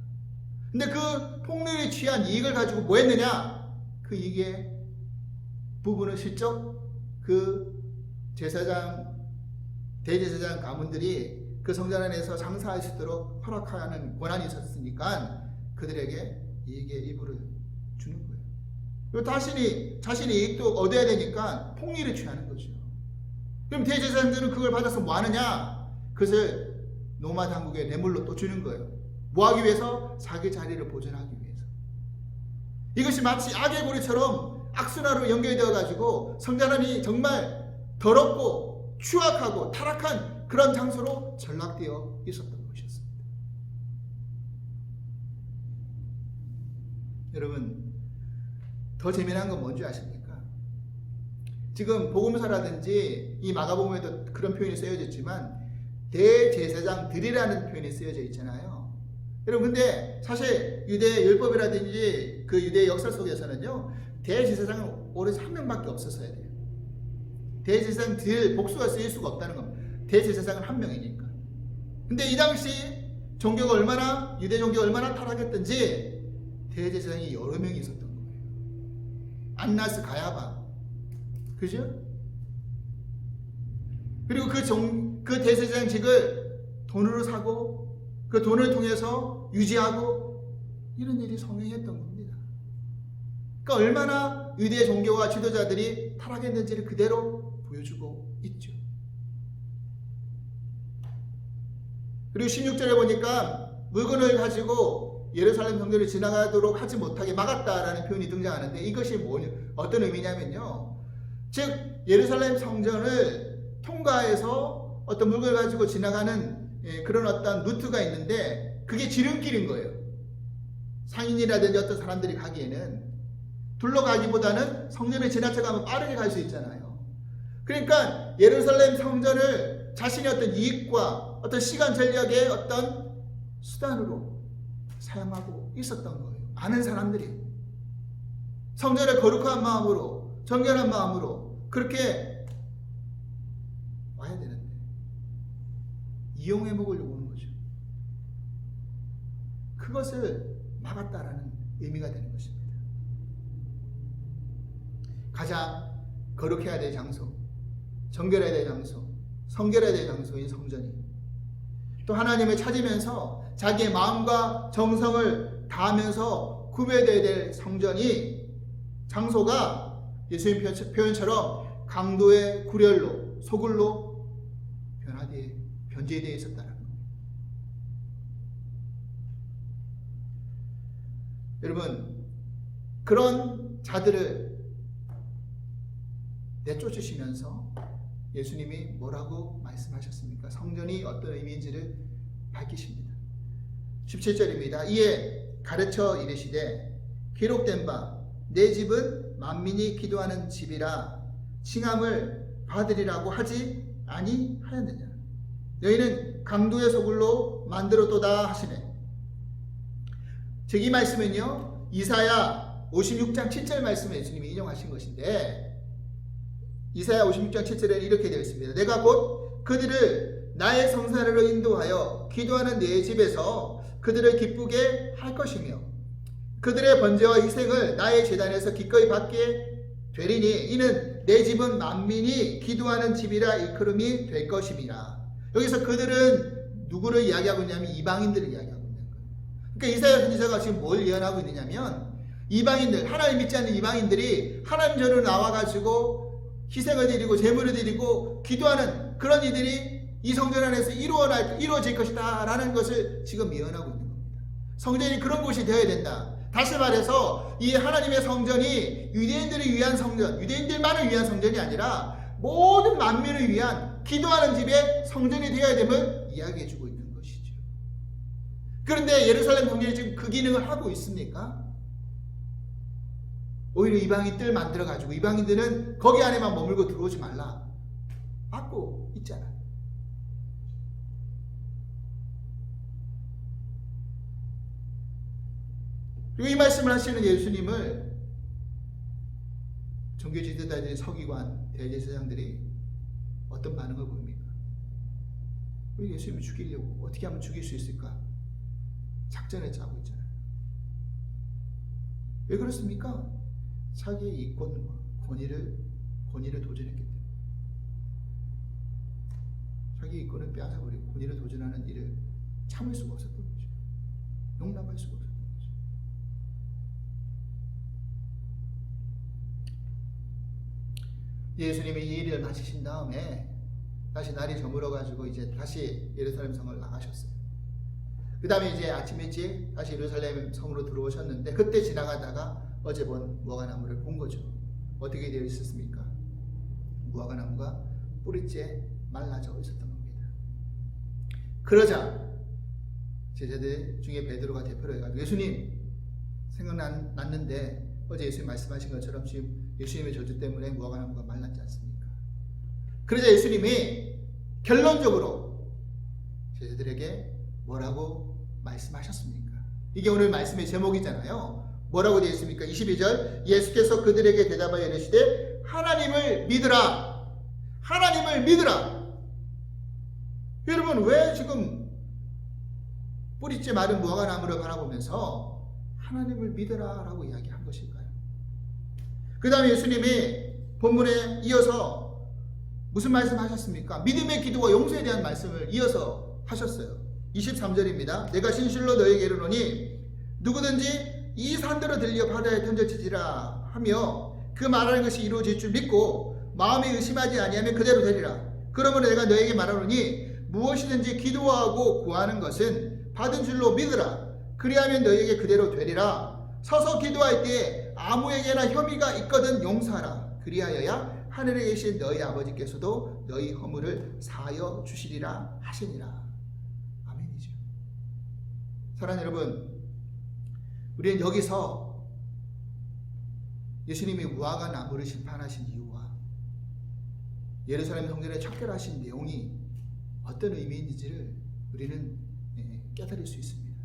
근데 그 폭리를 취한 이익을 가지고 뭐 했느냐? 그 이익의 부분을 실적 그 제사장, 대제사장 가문들이 그 성전 안에서 장사할 수 있도록 허락하는 권한이 있었으니까 그들에게 이익의 일부를 주는 거예요. 그리고 자신이 이익도 얻어야 되니까 폭리를 취하는 거죠. 그럼 대제사장들은 그걸 받아서 뭐 하느냐? 그것을 로마 당국에 뇌물로 또 주는 거예요. 뭐 하기 위해서? 자기 자리를 보존하기 위해서. 이것이 마치 악의 고리처럼 악순환으로 연결되어 가지고 성전안이 정말 더럽고 추악하고 타락한 그런 장소로 전락되어 있었던 것이었습니다. 여러분, 더 재미난 건 뭔지 아십니까? 지금 복음서라든지 이 마가복음에도 그런 표현이 쓰여졌지만 대제사장들이라는 표현이 쓰여져 있잖아요. 여러분, 근데 사실 유대 율법이라든지 그 유대 역사 속에서는요, 대제사장은 오로지 한 명밖에 없었어야 돼요. 대제사장 들 복수가 쓰일 수가 없다는 겁니다. 대제사장은 한 명이니까. 근데 이 당시 종교가 얼마나, 유대 종교가 얼마나 타락했던지 대제사장이 여러 명이 있었던 거예요. 안나스, 가야바, 그죠? 그리고 그 대제사장직을 돈으로 사고 그 돈을 통해서 유지하고 이런 일이 성행했던 겁니다. 그러니까 얼마나 유대 종교와 지도자들이 타락했는지를 그대로 보여주고 있죠. 그리고 16절에 보니까 물건을 가지고 예루살렘 성전을 지나가도록 하지 못하게 막았다라는 표현이 등장하는데, 이것이 어떤 의미냐면요, 즉 예루살렘 성전을 통과해서 어떤 물건을 가지고 지나가는 그런 어떤 루트가 있는데, 그게 지름길인 거예요. 상인이라든지 어떤 사람들이 가기에는 둘러가기보다는 성전을 지나쳐가면 빠르게 갈 수 있잖아요. 그러니까 예루살렘 성전을 자신의 어떤 이익과 어떤 시간 전략의 어떤 수단으로 사용하고 있었던 거예요. 많은 사람들이 성전을 거룩한 마음으로, 정결한 마음으로 그렇게 와야 되는데 이용해 먹으려고 오는 거죠. 그것을 막았다라는 의미가 되는 것입니다. 가장 거룩해야 될 장소, 정결해야 될 장소, 성결해야 될 장소인 성전이, 또 하나님을 찾으면서 자기의 마음과 정성을 다하면서 구별되어야 될 성전이, 장소가 예수님 표현처럼 강도의 구렬로, 소굴로 변제되어 있었다는 겁니다. 여러분, 그런 자들을 내쫓으시면서 예수님이 뭐라고 말씀하셨습니까? 성전이 어떤 의미인지를 밝히십니다. 17절입니다. 이에 가르쳐 이르시되 기록된 바 내 집은 만민이 기도하는 집이라 칭함을 받으리라고 하지 아니하였느냐. 너희는 강도의 소굴로 만들었도다 하시네. 즉 이 말씀은요, 이사야 56장 7절 말씀을 예수님이 인용하신 것인데, 이사야 56장 7절에 이렇게 되어 있습니다. 내가 곧 그들을 나의 성산으로 인도하여 기도하는 내 집에서 그들을 기쁘게 할 것이며 그들의 번제와 희생을 나의 제단에서 기꺼이 받게 되리니 이는 내 집은 만민이 기도하는 집이라 일컬음이 될 것임이라. 여기서 그들은 누구를 이야기하고 있냐면 이방인들을 이야기하고 있는 거예요. 그러니까 이사야 선지자가 지금 뭘 예언하고 있느냐면, 이방인들, 하나님 믿지 않는 이방인들이 하나님 전으로 나와가지고 희생을 드리고 제물을 드리고 기도하는 그런 이들이 이 성전 안에서 이루어질 것이다 라는 것을 지금 예언하고 있는 겁니다. 성전이 그런 곳이 되어야 된다. 다시 말해서 이 하나님의 성전이 유대인들을 위한 성전, 유대인들만을 위한 성전이 아니라 모든 만민을 위한 기도하는 집의 성전이 되어야 됨을 이야기해주고 있는 것이죠. 그런데 예루살렘 성전이 지금 그 기능을 하고 있습니까? 오히려 이방인들 만들어가지고 이방인들은 거기 안에만 머물고 들어오지 말라 막고 있잖아요. 그리고 이 말씀을 하시는 예수님을 종교 지도자들이, 서기관, 대제사장들이 어떤 반응을 보입니까? 왜 예수님을 죽이려고, 어떻게 하면 죽일 수 있을까? 작전을 짜고 있잖아요. 왜 그렇습니까? 자기의 이권과 권위를 도전했기 때문에. 자기 이권을 빼앗아버리고 권위를 도전하는 일을 참을 수가 없었던 거죠. 용납할 수가 없었던 거죠. 예수님이 이 일을 마치신 다음에 다시 날이 저물어가지고 이제 다시 예루살렘 성을 나가셨어요. 그 다음에 이제 아침 일찍 다시 예루살렘 성으로 들어오셨는데, 그때 지나가다가 어제 본 무화과나무를 본 거죠. 어떻게 되어 있었습니까? 무화과나무가 뿌리째 말라져 있었던 겁니다. 그러자 제자들 중에 베드로가 대표로 해가지고, 예수님 생각났는데 어제 예수님 말씀하신 것처럼 지금 예수님의 저주 때문에 무화과나무가 말랐지 않습니까? 그러자 예수님이 결론적으로 제자들에게 뭐라고 말씀하셨습니까? 이게 오늘 말씀의 제목이잖아요. 뭐라고 되어 있습니까? 22절, 예수께서 그들에게 대답하여 이르시되 하나님을 믿으라. 하나님을 믿으라. 여러분, 왜 지금 뿌리째 마른 무화과나무를 바라보면서 하나님을 믿으라 라고 이야기한 것일까요? 그 다음에 예수님이 본문에 이어서 무슨 말씀 하셨습니까? 믿음의 기도와 용서에 대한 말씀을 이어서 하셨어요. 23절입니다. 내가 진실로 너에게 이르노니 누구든지 이 산들을 들려 바다에 던져지지라 하며 그 말하는 것이 이루어질 줄 믿고 마음에 의심하지 아니하면 그대로 되리라. 그러므로 내가 너에게 말하노니 무엇이든지 기도하고 구하는 것은 받은 줄로 믿으라. 그리하면 너에게 그대로 되리라. 서서 기도할 때 아무에게나 혐의가 있거든 용서하라. 그리하여야 하늘에 계신 너희 아버지께서도 너희 허물을 사하여 주시리라 하시니라. 아멘이죠. 사랑하는 여러분, 우리는 여기서 예수님이 무화과 나무를 심판하신 이유와 예루살렘 성전에 척결하신 내용이 어떤 의미인지를 우리는 깨달을 수 있습니다.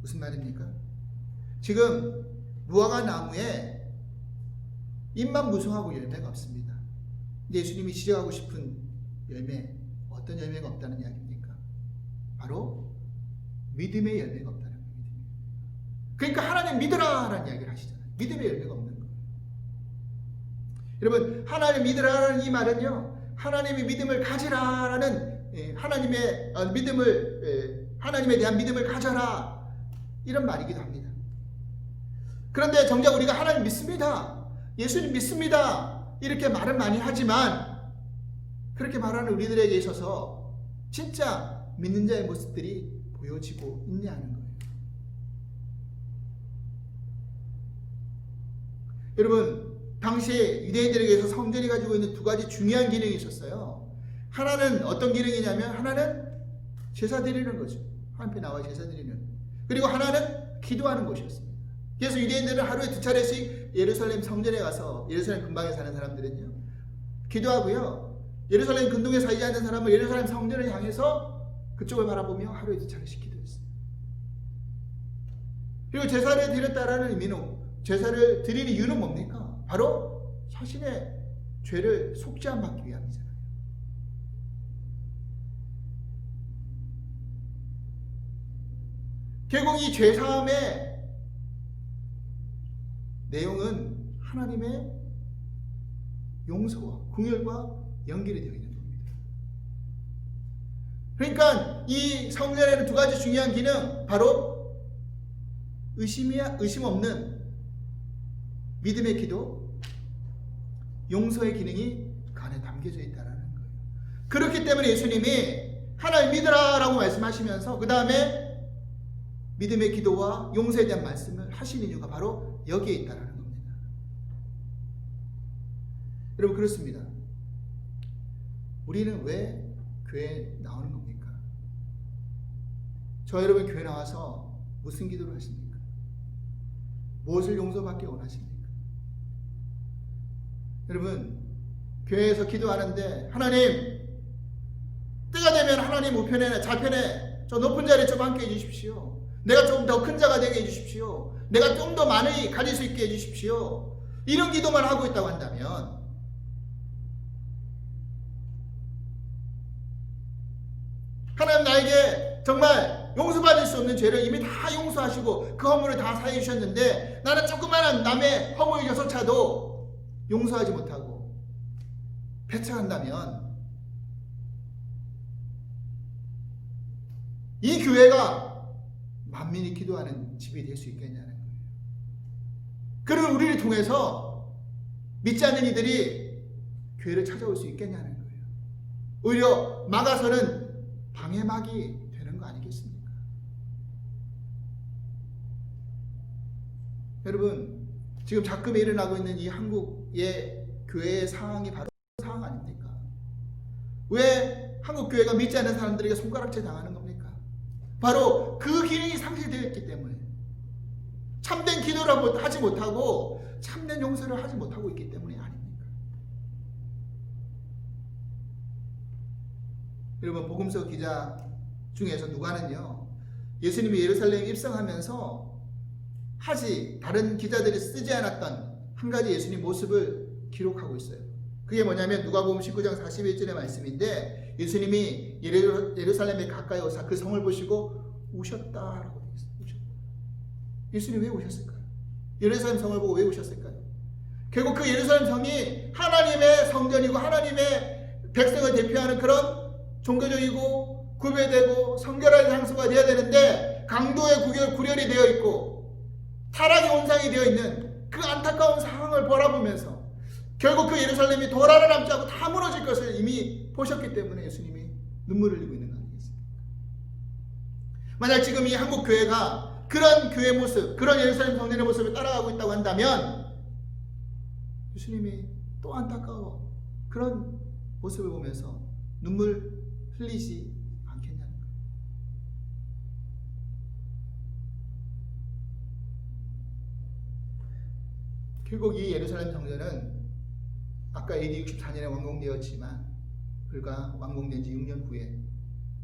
무슨 말입니까? 지금 무화과 나무에 잎만 무성하고 열매가 없습니다. 근데 예수님이 지적하고 싶은 열매, 어떤 열매가 없다는 이야기입니까? 바로 믿음의 열매가 없다는 거예요. 그러니까 하나님 믿으라라는 이야기를 하시잖아요. 믿음의 열매가 없는 거예요. 여러분, 하나님 믿으라라는 이 말은요, 하나님의 믿음을 가지라라는, 하나님의 믿음을, 하나님에 대한 믿음을 가져라, 이런 말이기도 합니다. 그런데 정작 우리가 하나님 믿습니다, 예수님 믿습니다, 이렇게 말은 많이 하지만 그렇게 말하는 우리들에게 있어서 진짜 믿는 자의 모습들이 보여지고 있냐는 거예요. 여러분, 당시에 유대인들에게서 성전이 가지고 있는 두 가지 중요한 기능이 있었어요. 하나는 어떤 기능이냐면, 하나는 제사 드리는 거죠. 하나님 나와 제사 드리는. 그리고 하나는 기도하는 곳이었습니다. 그래서 유대인들은 하루에 2차례씩 예루살렘 성전에 가서, 예루살렘 근방에 사는 사람들은요, 기도하고요, 예루살렘 근동에 살지 않는 사람은 예루살렘 성전을 향해서 그쪽을 바라보며 하루에 2차례씩 기도했어요. 그리고 제사를 드렸다라는 의미는, 제사를 드리는 이유는 뭡니까? 바로 자신의 죄를 속죄함 받기 위함이잖아요. 결국 이 죄사함의 내용은 하나님의 용서와 긍휼과 연결이 되어 있는 겁니다. 그러니까 이 성전에는 두 가지 중요한 기능, 바로 의심 없는 믿음의 기도, 용서의 기능이 그 안에 담겨져 있다는 거예요. 그렇기 때문에 예수님이 하나님 믿으라라고 말씀하시면서 그 다음에 믿음의 기도와 용서에 대한 말씀을 하시는 이유가 바로 여기에 있다는 겁니다. 여러분, 그렇습니다. 우리는 왜 교회에 나오는 겁니까? 저 여러분 교회 나와서 무슨 기도를 하십니까? 무엇을 용서받기 원하십니까? 여러분, 교회에서 기도하는데, 하나님, 때가 되면 하나님 우편에, 좌편에 저 높은 자리에 좀 앉게 해주십시오. 내가 좀 더 큰 자가 되게 해주십시오. 내가 좀 더 많이 가질 수 있게 해주십시오. 이런 기도만 하고 있다고 한다면, 하나님 나에게 정말 용서받을 수 없는 죄를 이미 다 용서하시고 그 허물을 다 사해 주셨는데, 나는 조그마한 남의 허물조차도 용서하지 못하고 배척한다면, 이 교회가 만민이 기도하는 집이 될 수 있겠냐는 거예요. 그런 우리를 통해서 믿지 않는 이들이 교회를 찾아올 수 있겠냐는 거예요. 오히려 막아서는 방해막이 되는 거 아니겠습니까? 여러분, 지금 작금에 일어나고 있는 이 한국의 교회의 상황이 바로 상황 아닙니까? 왜 한국 교회가 믿지 않는 사람들에게 손가락질 당하는 겁니까? 바로 그 기능이 상실되어 있기 때문에, 참된 기도를 하지 못하고 참된 용서를 하지 못하고 있기 때문이 아닙니까? 여러분, 복음서 기자 중에서 누가는요, 예수님이 예루살렘에 입성하면서 다른 기자들이 쓰지 않았던 한 가지 예수님 모습을 기록하고 있어요. 그게 뭐냐면 누가복음 19장 41절의 말씀인데 예수님이 예루살렘에 가까이 오사 그 성을 보시고 우셨다라고 되어 있어요. 우셨다. 예수님이 왜 우셨을까요? 예루살렘 성을 보고 왜 우셨을까요? 결국 그 예루살렘 성이 하나님의 성전이고 하나님의 백성을 대표하는 그런 종교적이고 구별되고 성결한 장소가 되어야 되는데 강도의 구렬이 되어 있고 타락의 온상이 되어 있는 그 안타까운 상황을 바라보면서 결국 그 예루살렘이 돌아를 남지 않고 다 무너질 것을 이미 보셨기 때문에 예수님이 눈물을 흘리고 있는 거 아니겠습니까? 만약 지금 이 한국 교회가 그런 교회 모습, 그런 예루살렘 성전의 모습을 따라가고 있다고 한다면 예수님이 또 안타까워 그런 모습을 보면서 눈물 흘리지 않겠냐는 거예요. 결국 이 예루살렘 성전은 아까 AD 64년에 완공되었지만 불과 완공된 지 6년 후에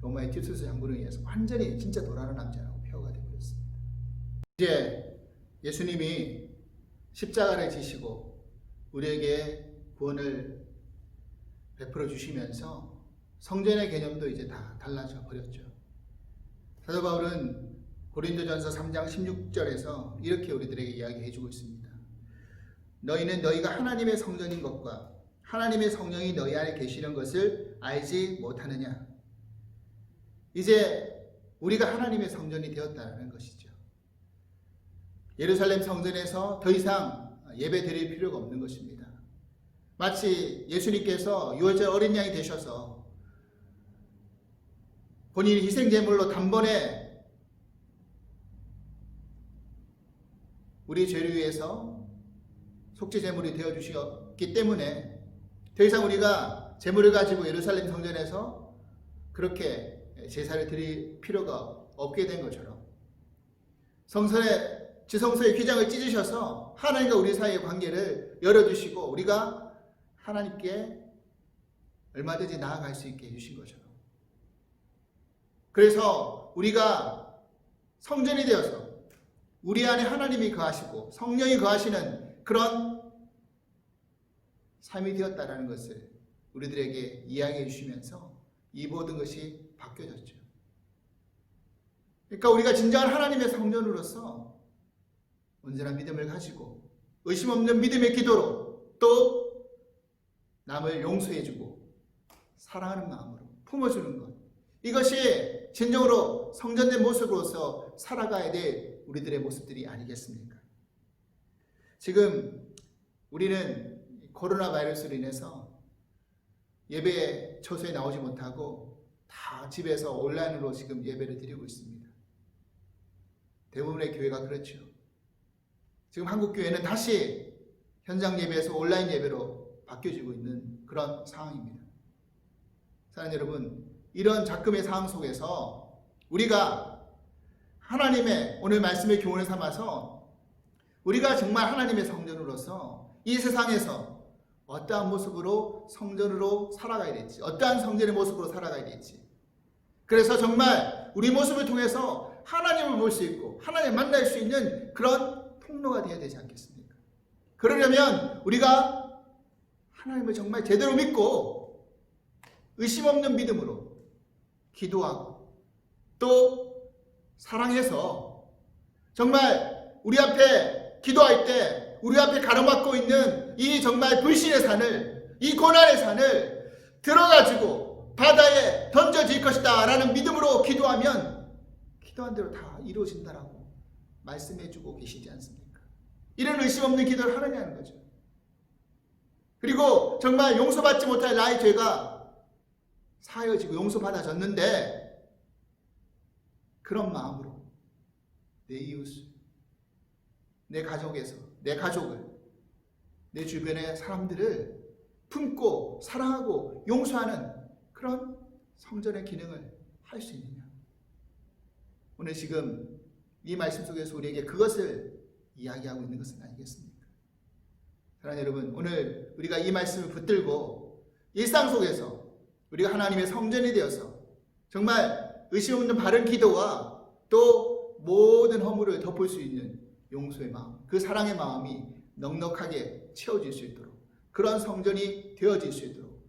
로마의 티투스 장군에 의해서 완전히 진짜 돌아는 남지 않고 폐허가 되어버렸습니다. 이제 예수님이 십자가를 지시고 우리에게 구원을 베풀어 주시면서 성전의 개념도 이제 다 달라져 버렸죠. 사도 바울은 고린도전서 3장 16절에서 이렇게 우리들에게 이야기해 주고 있습니다. 너희는 너희가 하나님의 성전인 것과 하나님의 성령이 너희 안에 계시는 것을 알지 못하느냐. 이제 우리가 하나님의 성전이 되었다는 것이죠. 예루살렘 성전에서 더 이상 예배 드릴 필요가 없는 것입니다. 마치 예수님께서 유월절 어린 양이 되셔서 본인이 희생제물로 단번에 우리 죄를 위해서 속죄제물이 되어주셨기 때문에 더 이상 우리가 제물을 가지고 예루살렘 성전에서 그렇게 제사를 드릴 필요가 없게 된 것처럼 지성소의 휘장을 찢으셔서 하나님과 우리 사이의 관계를 열어주시고 우리가 하나님께 얼마든지 나아갈 수 있게 해주신 것처럼 그래서 우리가 성전이 되어서 우리 안에 하나님이 거하시고 성령이 거하시는 그런 삶이 되었다는 것을 우리들에게 이야기해 주시면서 이 모든 것이 바뀌어졌죠. 그러니까 우리가 진정한 하나님의 성전으로서 온전한 믿음을 가지고 의심 없는 믿음의 기도로 또 남을 용서해주고 사랑하는 마음으로 품어주는 것, 이것이 진정으로 성전된 모습으로서 살아가야 될 우리들의 모습들이 아니겠습니까? 지금 우리는 코로나 바이러스로 인해서 예배 처소에 나오지 못하고 다 집에서 온라인으로 지금 예배를 드리고 있습니다. 대부분의 교회가 그렇죠. 지금 한국 교회는 다시 현장 예배에서 온라인 예배로 바뀌어지고 있는 그런 상황입니다. 사랑하는 여러분, 이런 작금의 상황 속에서 우리가 하나님의 오늘 말씀의 교훈을 삼아서 우리가 정말 하나님의 성전으로서 이 세상에서 어떠한 모습으로 성전으로 살아가야 될지, 어떠한 성전의 모습으로 살아가야 될지, 그래서 정말 우리 모습을 통해서 하나님을 볼 수 있고 하나님을 만날 수 있는 그런 통로가 되어야 되지 않겠습니까? 그러려면 우리가 하나님을 정말 제대로 믿고 의심 없는 믿음으로 기도하고 또 사랑해서 정말 우리 앞에 기도할 때 우리 앞에 가로막고 있는 이 정말 불신의 산을, 이 고난의 산을 들어가지고 바다에 던져질 것이다 라는 믿음으로 기도하면 기도한 대로 다 이루어진다라고 말씀해주고 계시지 않습니까? 이런 의심 없는 기도를 하느냐는 거죠. 그리고 정말 용서받지 못할 나의 죄가 사여지고 용서받아졌는데 그런 마음으로 내 이웃을, 내 가족에서 내 가족을, 내 주변의 사람들을 품고 사랑하고 용서하는 그런 성전의 기능을 할 수 있느냐. 오늘 지금 이 말씀 속에서 우리에게 그것을 이야기하고 있는 것은 아니겠습니까? 사랑하는 여러분, 오늘 우리가 이 말씀을 붙들고 일상 속에서 우리가 하나님의 성전이 되어서 정말 의심 없는 바른 기도와 또 모든 허물을 덮을 수 있는 용서의 마음, 그 사랑의 마음이 넉넉하게 채워질 수 있도록, 그런 성전이 되어질 수 있도록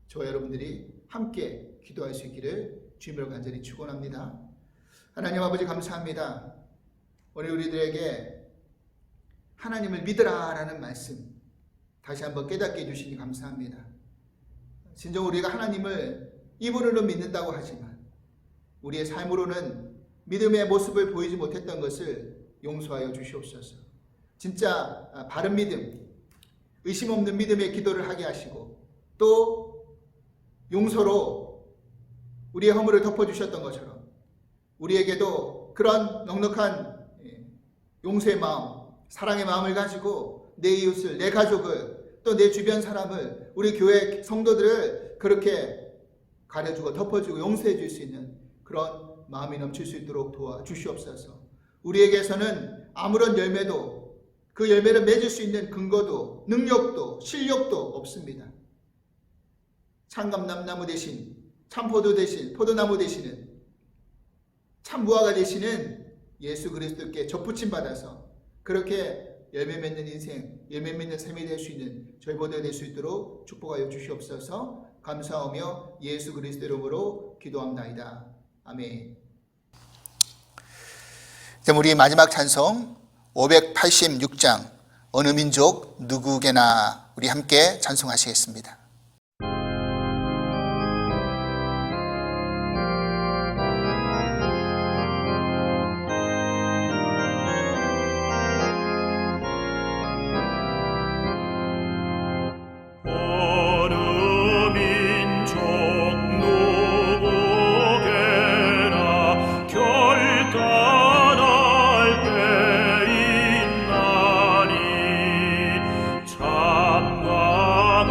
저와 여러분들이 함께 기도할 수 있기를 주님으로 간절히 축원합니다. 하나님 아버지 감사합니다. 오늘 우리들에게 하나님을 믿으라라는 말씀 다시 한번 깨닫게 해주시니 감사합니다. 진정 우리가 하나님을 입으로는 믿는다고 하지만 우리의 삶으로는 믿음의 모습을 보이지 못했던 것을 용서하여 주시옵소서. 진짜 바른 믿음, 의심 없는 믿음의 기도를 하게 하시고 또 용서로 우리의 허물을 덮어주셨던 것처럼 우리에게도 그런 넉넉한 용서의 마음, 사랑의 마음을 가지고 내 이웃을, 내 가족을, 또 내 주변 사람을, 우리 교회 성도들을 그렇게 가려주고 덮어주고 용서해 줄 수 있는 그런 마음이 넘칠 수 있도록 도와주시옵소서. 우리에게서는 아무런 열매도, 그 열매를 맺을 수 있는 근거도 능력도 실력도 없습니다. 참감람나무 대신, 참포도 대신, 포도나무 대신은 참 무화과 되시는 예수 그리스도께 접붙임 받아서 그렇게 열매 맺는 인생, 열매 맺는 삶이 될 수 있는 저희 모두가 될 수 있도록 축복하여 주시옵소서. 감사하며 예수 그리스도 이름으로 기도합나이다. 아멘. 우리 마지막 찬송 586장 어느 민족 누구게나 우리 함께 찬송하시겠습니다. 참과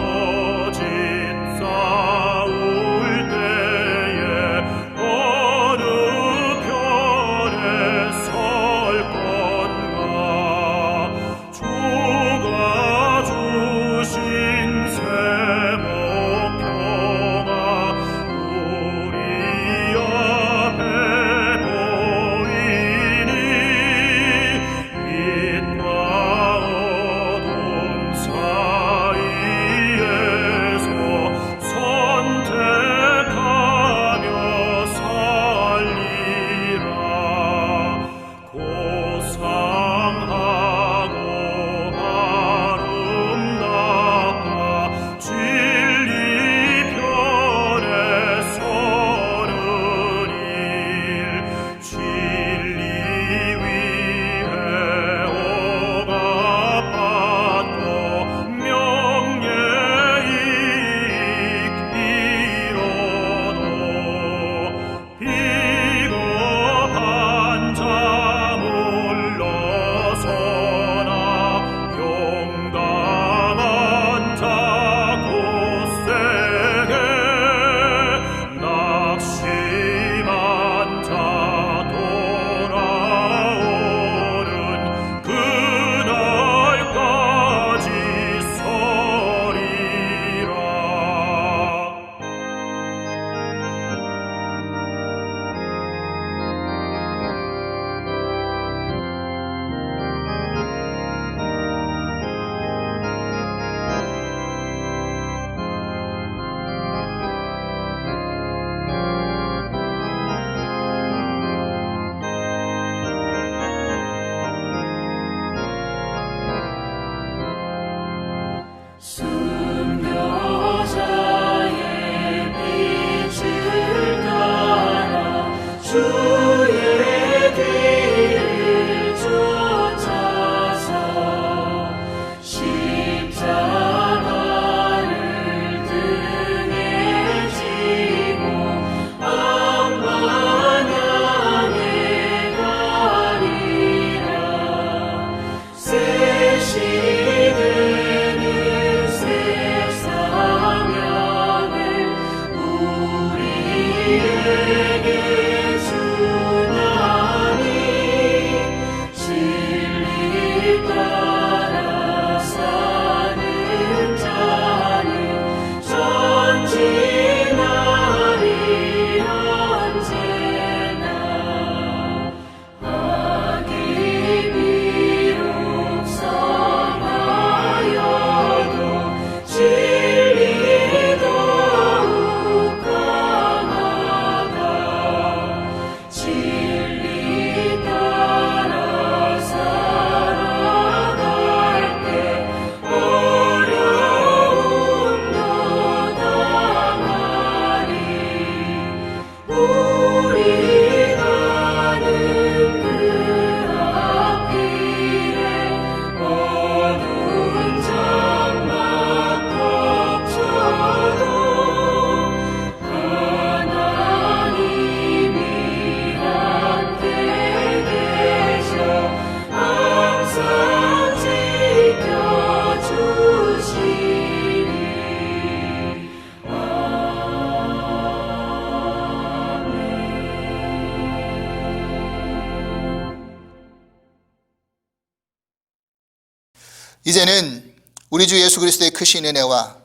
이제는 우리 주 예수 그리스도의 크신 은혜와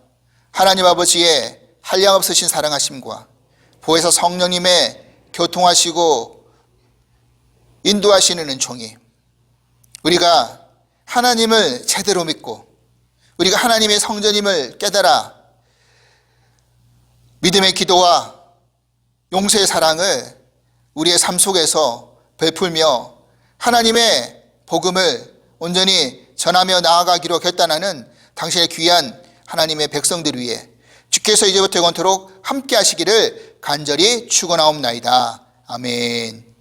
하나님 아버지의 한량없으신 사랑하심과 보혜사 성령님의 교통하시고 인도하시는 은총이 우리가 하나님을 제대로 믿고 우리가 하나님의 성전임을 깨달아 믿음의 기도와 용서의 사랑을 우리의 삶 속에서 베풀며 하나님의 복음을 온전히 전하며 나아가기로 결단하는 당신의 귀한 하나님의 백성들 위해 주께서 이제부터 영원토록 함께 하시기를 간절히 축원하옵나이다. 아멘.